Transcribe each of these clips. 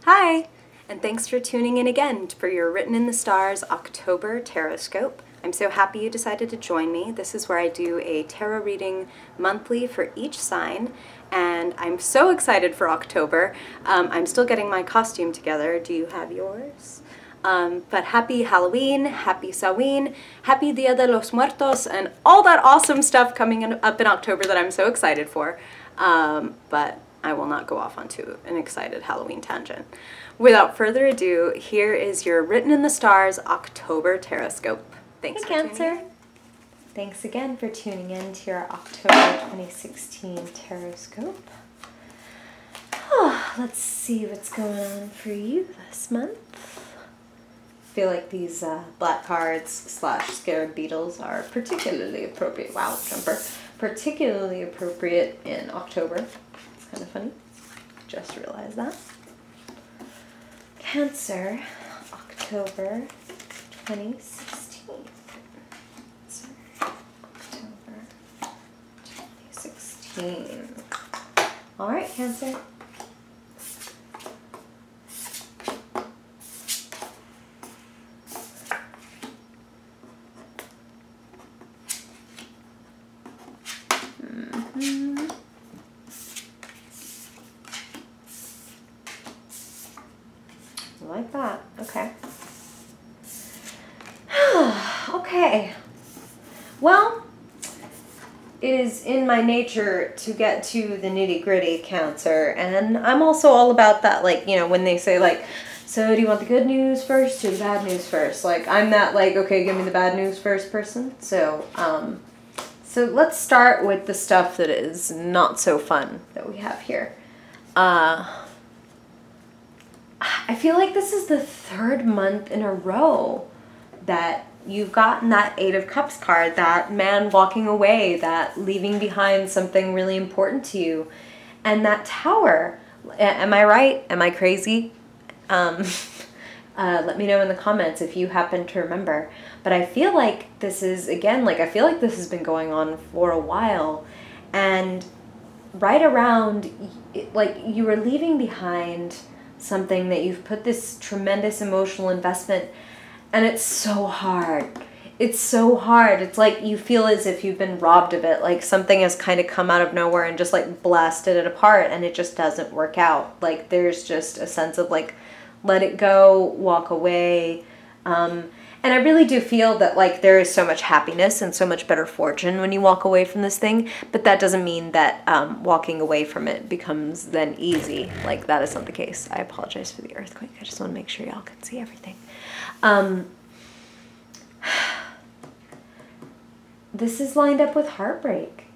Hi, and thanks for tuning in again for your Written in the Stars October Tarotscope. I'm so happy you decided to join me. This is where I do a tarot reading monthly for each sign, and I'm so excited for October. I'm still getting my costume together. Do you have yours? But happy Halloween, happy Samhain, happy Dia de los Muertos, and all that awesome stuff coming up in October that I'm so excited for. But I will not go off onto an excited Halloween tangent. Without further ado, here is your Written in the Stars October Tarotscope. Thanks for tuning in. Thanks again for tuning in to your October 2016 Tarotscope. Let's see what's going on for you this month. I feel like these black cards / scared beetles are particularly appropriate. Wow, jumper. Particularly appropriate in October. It's kind of funny. Just realized that. Cancer, October 2016. October 2016. All right, Cancer. Like that. Okay. Okay. Well, it is in my nature to get to the nitty-gritty, Cancer, and I'm also all about that, like, you know, when they say, like, so do you want the good news first or the bad news first? Like, I'm that, like, okay, give me the bad news first person. So let's start with the stuff that is not so fun that we have here. I feel like this is the third month in a row that you've gotten that Eight of Cups card, that man walking away, that leaving behind something really important to you, and that Tower. Am I right? Am I crazy? Let me know in the comments if you happen to remember. But I feel like this is, again, like I feel like this has been going on for a while, and right around, like, you were leaving behind something that you've put this tremendous emotional investment, and it's so hard. It's so hard. It's like you feel as if you've been robbed of it, like something has kind of come out of nowhere and just like blasted it apart, and it just doesn't work out. Like there's just a sense of like, let it go, walk away. And I really do feel that like there is so much happiness and so much better fortune when you walk away from this thing, but that doesn't mean that walking away from it becomes then easy. Like that is not the case. I apologize for the earthquake. I just want to make sure y'all can see everything. This is lined up with heartbreak.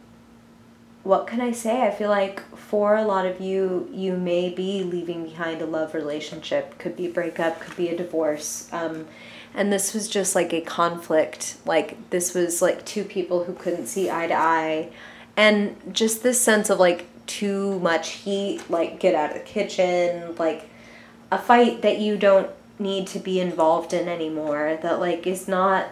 What can I say? I feel like for a lot of you, you may be leaving behind a love relationship. Could be a breakup, could be a divorce. And this was just like a conflict. Like this was like two people who couldn't see eye to eye. And just this sense of like too much heat, like get out of the kitchen, like a fight that you don't need to be involved in anymore. That like is not,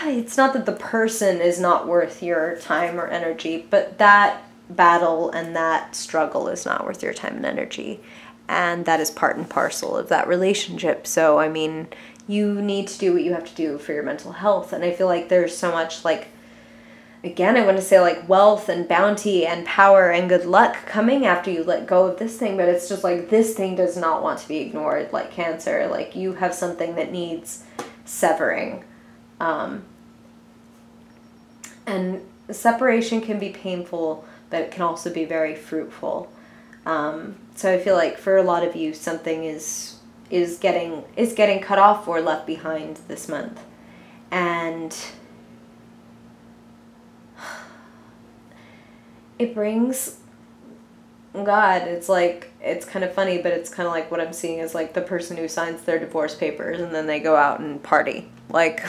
it's not that the person is not worth your time or energy, but that battle and that struggle is not worth your time and energy. And that is part and parcel of that relationship. So, I mean, you need to do what you have to do for your mental health. And I feel like there's so much, like, again, I want to say, like, wealth and bounty and power and good luck coming after you let go of this thing. But it's just like, this thing does not want to be ignored, like Cancer. Like, you have something that needs severing. And separation can be painful, but it can also be very fruitful. So I feel like for a lot of you, something is getting cut off or left behind this month. And it brings God. It's like, it's kind of funny, but it's kind of like what I'm seeing is like the person who signs their divorce papers and then they go out and party. Like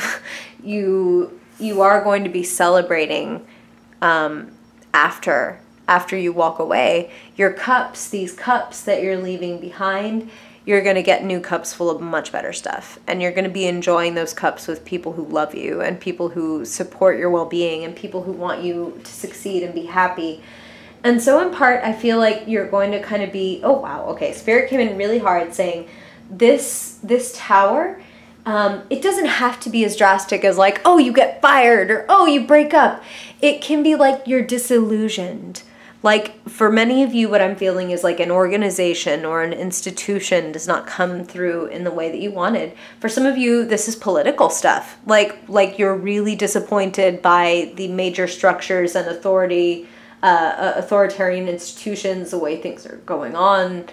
you are going to be celebrating after you walk away. Your cups, these cups that you're leaving behind, you're going to get new cups full of much better stuff. And you're going to be enjoying those cups with people who love you and people who support your well-being and people who want you to succeed and be happy. And so in part, I feel like you're going to kind of be, oh wow, okay, Spirit came in really hard saying this tower, it doesn't have to be as drastic as like, oh, you get fired or oh, you break up. It can be like you're disillusioned. Like for many of you, what I'm feeling is like an organization or an institution does not come through in the way that you wanted. For some of you, this is political stuff. Like you're really disappointed by the major structures and authoritarian institutions, the way things are going on.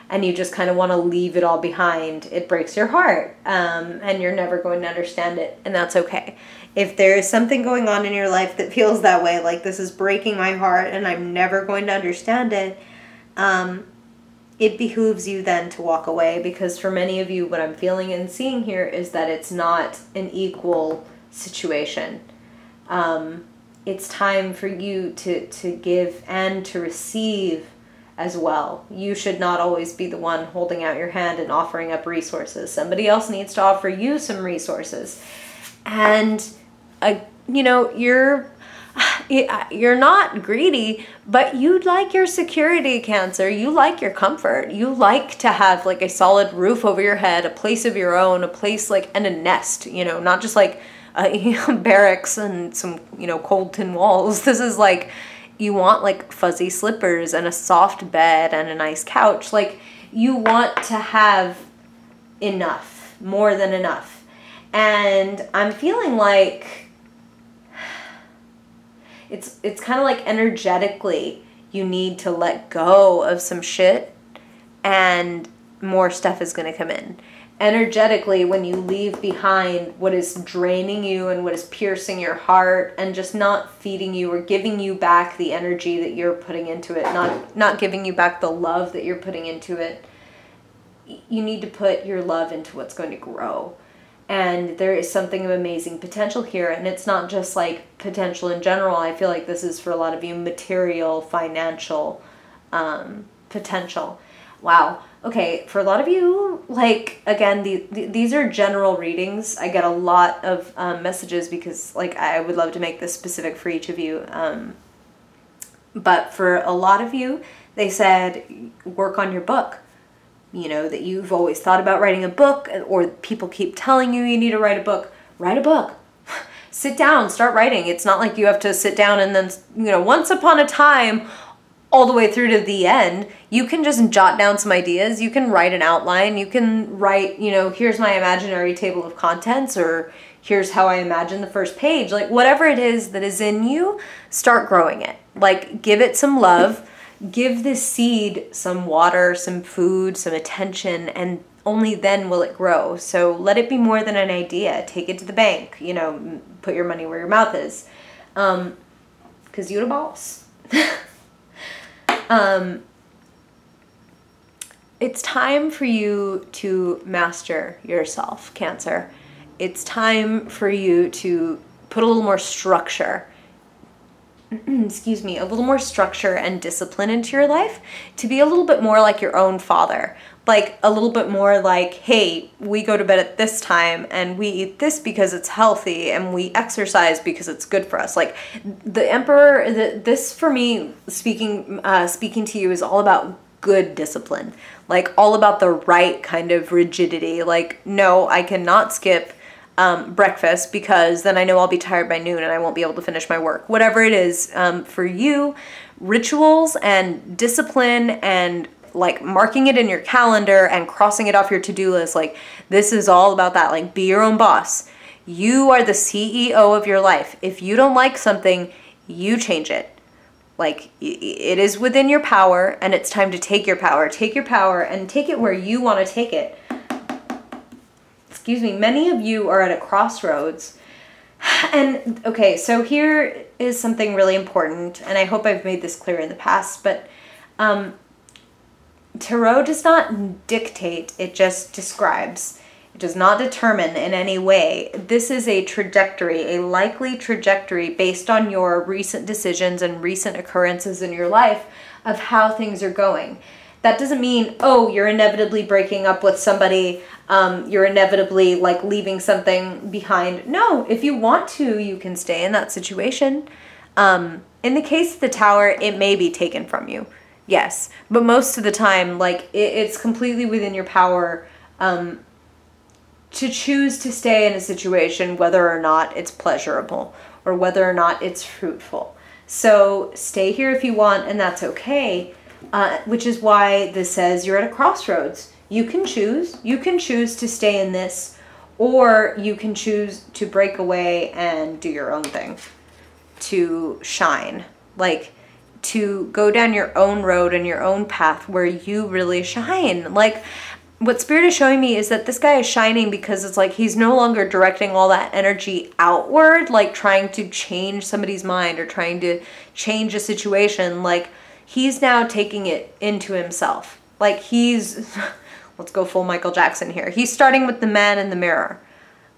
And you just kind of want to leave it all behind. It breaks your heart, and you're never going to understand it, and that's okay. If there is something going on in your life that feels that way, like this is breaking my heart and I'm never going to understand it, it behooves you then to walk away, because for many of you, what I'm feeling and seeing here is that it's not an equal situation. It's time for you to give and to receive as well. You should not always be the one holding out your hand and offering up resources. Somebody else needs to offer you some resources. And, you know, you're not greedy, but you like your security, Cancer. You like your comfort. You like to have like a solid roof over your head, a place of your own, a place like, and a nest, you know, not just like barracks and some, you know, cold tin walls. This is like, you want like fuzzy slippers and a soft bed and a nice couch. Like you want to have enough, more than enough. And I'm feeling like it's kind of like energetically you need to let go of some shit and more stuff is going to come in. Energetically, when you leave behind what is draining you and what is piercing your heart and just not feeding you or giving you back the energy that you're putting into it, not giving you back the love that you're putting into it, you need to put your love into what's going to grow. And there is something of amazing potential here, and it's not just like potential in general. I feel like this is for a lot of you material, financial potential. Wow. Okay, for a lot of you, like, again, these are general readings. I get a lot of messages because, like, I would love to make this specific for each of you. But for a lot of you, they said, work on your book. You know, that you've always thought about writing a book, or people keep telling you you need to write a book. Write a book. Sit down, start writing. It's not like you have to sit down and then, you know, once upon a time, all the way through to the end, you can just jot down some ideas. You can write an outline. You can write, you know, here's my imaginary table of contents, or here's how I imagine the first page. Like whatever it is that is in you, start growing it. Like give it some love, give the seed some water, some food, some attention, and only then will it grow. So let it be more than an idea. Take it to the bank, you know, put your money where your mouth is. 'Cause you're the boss. It's time for you to master yourself, Cancer. It's time for you to put a little more structure, excuse me, a little more structure and discipline into your life, to be a little bit more like your own father. Like a little bit more like, hey, we go to bed at this time and we eat this because it's healthy and we exercise because it's good for us. Like the Emperor, this for me, speaking to you, is all about good discipline. Like all about the right kind of rigidity. Like, no, I cannot skip breakfast because then I know I'll be tired by noon and I won't be able to finish my work. Whatever it is, for you, rituals and discipline and like marking it in your calendar and crossing it off your to-do list, like this is all about that. Like be your own boss. You are the CEO of your life. If you don't like something, you change it. Like it is within your power, and it's time to take your power. Take your power and take it where you want to take it. Excuse me. Many of you are at a crossroads. And okay, so here is something really important, and I hope I've made this clear in the past, but Tarot does not dictate, it just describes. It does not determine in any way. This is a trajectory, a likely trajectory based on your recent decisions and recent occurrences in your life of how things are going. That doesn't mean, oh, you're inevitably breaking up with somebody, you're inevitably like leaving something behind. No, if you want to, you can stay in that situation. And in the case of the Tower, it may be taken from you. Yes. But most of the time, like, it's completely within your power to choose to stay in a situation whether or not it's pleasurable or whether or not it's fruitful. So stay here if you want, and that's okay, which is why this says you're at a crossroads. You can choose. You can choose to stay in this, or you can choose to break away and do your own thing, to shine, like to go down your own road and your own path where you really shine. Like, what Spirit is showing me is that this guy is shining because it's like he's no longer directing all that energy outward, like trying to change somebody's mind or trying to change a situation. Like, he's now taking it into himself. Like, he's, let's go full Michael Jackson here. He's starting with the man in the mirror.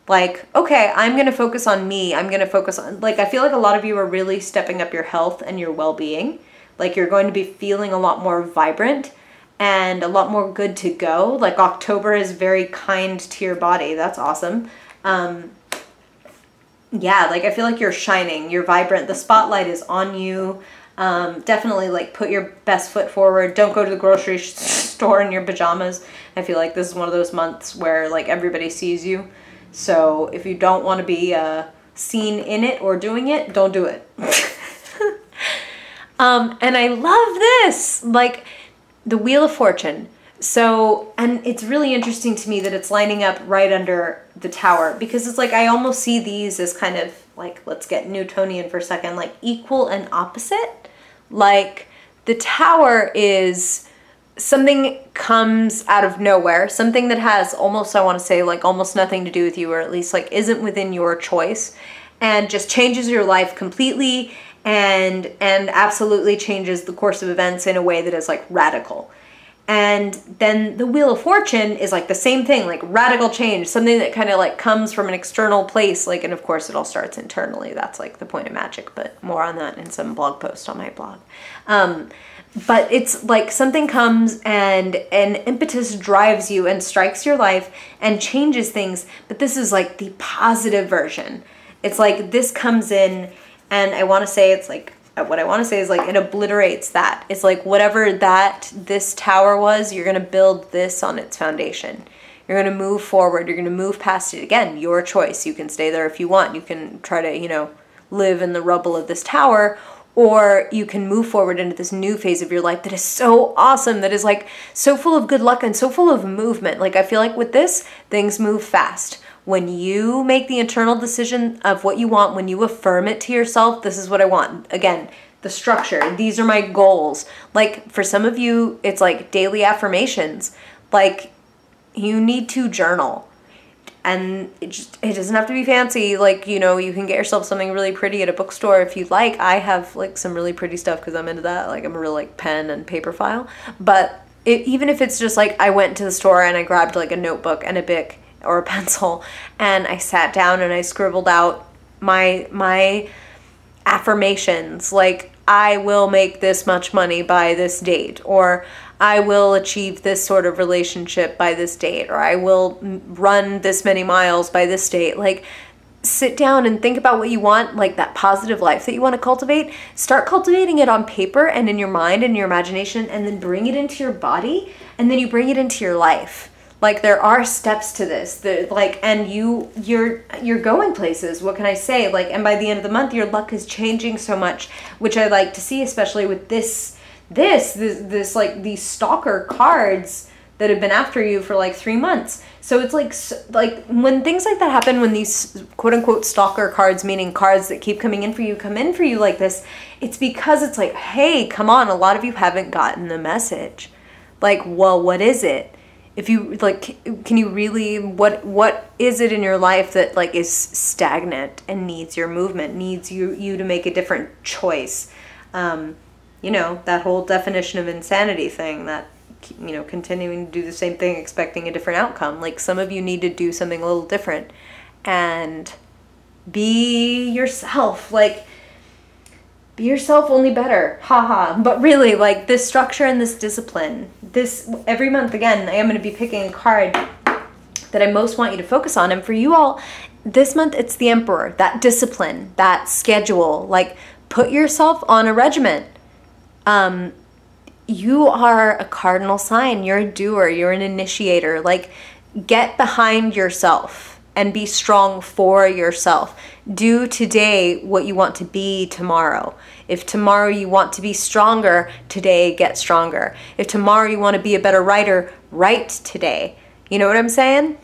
Like, okay, I'm going to focus on me. I'm going to focus on, like, I feel like a lot of you are really stepping up your health and your well-being. Like, you're going to be feeling a lot more vibrant and a lot more good to go. Like, October is very kind to your body. That's awesome. Yeah, like, I feel like you're shining. You're vibrant. The spotlight is on you. Definitely, like, put your best foot forward. Don't go to the grocery store in your pajamas. I feel like this is one of those months where, like, everybody sees you. So if you don't want to be seen in it or doing it, don't do it. And I love this, like, the Wheel of Fortune. So, and it's really interesting to me that it's lining up right under the Tower, because it's like I almost see these as kind of like, let's get Newtonian for a second, like equal and opposite. Like, the Tower is something comes out of nowhere, something that has almost, I want to say, like almost nothing to do with you, or at least like isn't within your choice, and just changes your life completely and absolutely changes the course of events in a way that is like radical. And then the Wheel of Fortune is like the same thing, like radical change, something that kind of like comes from an external place, like, and of course it all starts internally. That's like the point of magic, but more on that in some blog post on my blog. But it's like something comes and an impetus drives you and strikes your life and changes things. But this is like the positive version. It's like this comes in, and I want to say it's like, what I want to say is like it obliterates that. It's like whatever this tower was, you're going to build this on its foundation. You're going to move forward. You're going to move past it. Again, your choice. You can stay there if you want. You can try to, you know, live in the rubble of this tower, or you can move forward into this new phase of your life that is so awesome, that is like so full of good luck and so full of movement. Like, I feel like with this, things move fast. When you make the internal decision of what you want, when you affirm it to yourself, this is what I want. Again, the structure, these are my goals. Like, for some of you, it's like daily affirmations. Like, you need to journal. And it doesn't have to be fancy. Like, you know, you can get yourself something really pretty at a bookstore if you'd like. I have like some really pretty stuff because I'm into that. Like, I'm a real like pen and paper file. But even if it's just like I went to the store and I grabbed like a notebook and a Bic or a pencil, and I sat down and I scribbled out my affirmations, like, I will make this much money by this date, or I will achieve this sort of relationship by this date, or I will run this many miles by this date. Like, sit down and think about what you want, like that positive life that you want to cultivate. Start cultivating it on paper and in your mind and your imagination, and then bring it into your body, and then you bring it into your life. Like, there are steps to this, like, and you're going places. What can I say? Like, and by the end of the month, your luck is changing so much, which I like to see, especially with this like these stalker cards that have been after you for like 3 months. So it's like when things like that happen, when these quote unquote stalker cards, meaning cards that keep coming in for you, come in for you like this, it's because it's like, hey, come on, a lot of you haven't gotten the message. Like, well, what is it? If you like, can you really, what is it in your life that like is stagnant and needs your movement, needs you to make a different choice? You know, that whole definition of insanity thing, that, you know, continuing to do the same thing, expecting a different outcome. Like, some of you need to do something a little different and be yourself. Like, be yourself, only better. Haha. But really, like, this structure and this discipline, this every month, again, I am going to be picking a card that I most want you to focus on. And for you all, this month, it's the Emperor, that discipline, that schedule, like put yourself on a regimen. You are a cardinal sign. You're a doer. You're an initiator. Like, get behind yourself and be strong for yourself. Do today what you want to be tomorrow. If tomorrow you want to be stronger, today get stronger. If tomorrow you want to be a better writer, write today. You know what I'm saying?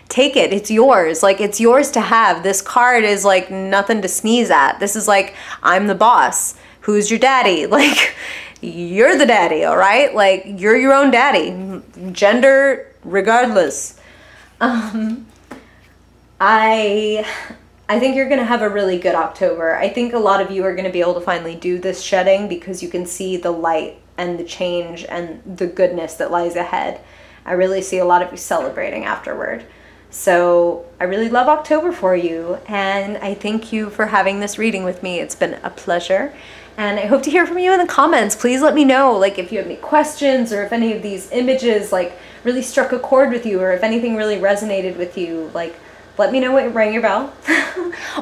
Take it. It's yours. Like, it's yours to have. This card is like nothing to sneeze at. This is like, I'm the boss. Who's your daddy? Like, you're the daddy, all right? Like, you're your own daddy. Gender regardless. I think you're going to have a really good October. I think a lot of you are going to be able to finally do this shedding because you can see the light and the change and the goodness that lies ahead. I really see a lot of you celebrating afterward. So I really love October for you, and I thank you for having this reading with me. It's been a pleasure, and I hope to hear from you in the comments. Please let me know, like, if you have any questions or if any of these images, like, really struck a chord with you, or if anything really resonated with you. Like, let me know what rang your bell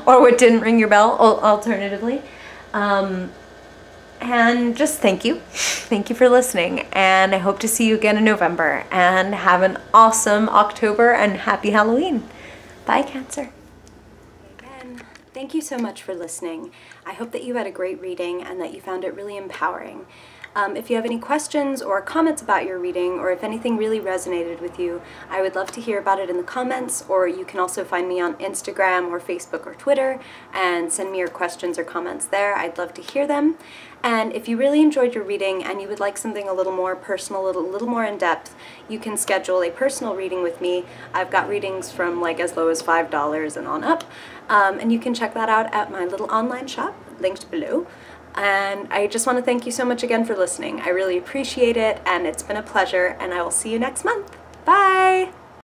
or what didn't ring your bell, alternatively. And just thank you. Thank you for listening. And I hope to see you again in November. And have an awesome October and happy Halloween. Bye, Cancer. Again, thank you so much for listening. I hope that you had a great reading and that you found it really empowering. If you have any questions or comments about your reading, or if anything really resonated with you, I would love to hear about it in the comments, or you can also find me on Instagram or Facebook or Twitter and send me your questions or comments there. I'd love to hear them. And if you really enjoyed your reading and you would like something a little more personal, a little more in-depth, you can schedule a personal reading with me. I've got readings from like as low as $5 and on up, and you can check that out at my little online shop, linked below. And I just want to thank you so much again for listening. I really appreciate it, and it's been a pleasure, and I will see you next month. Bye!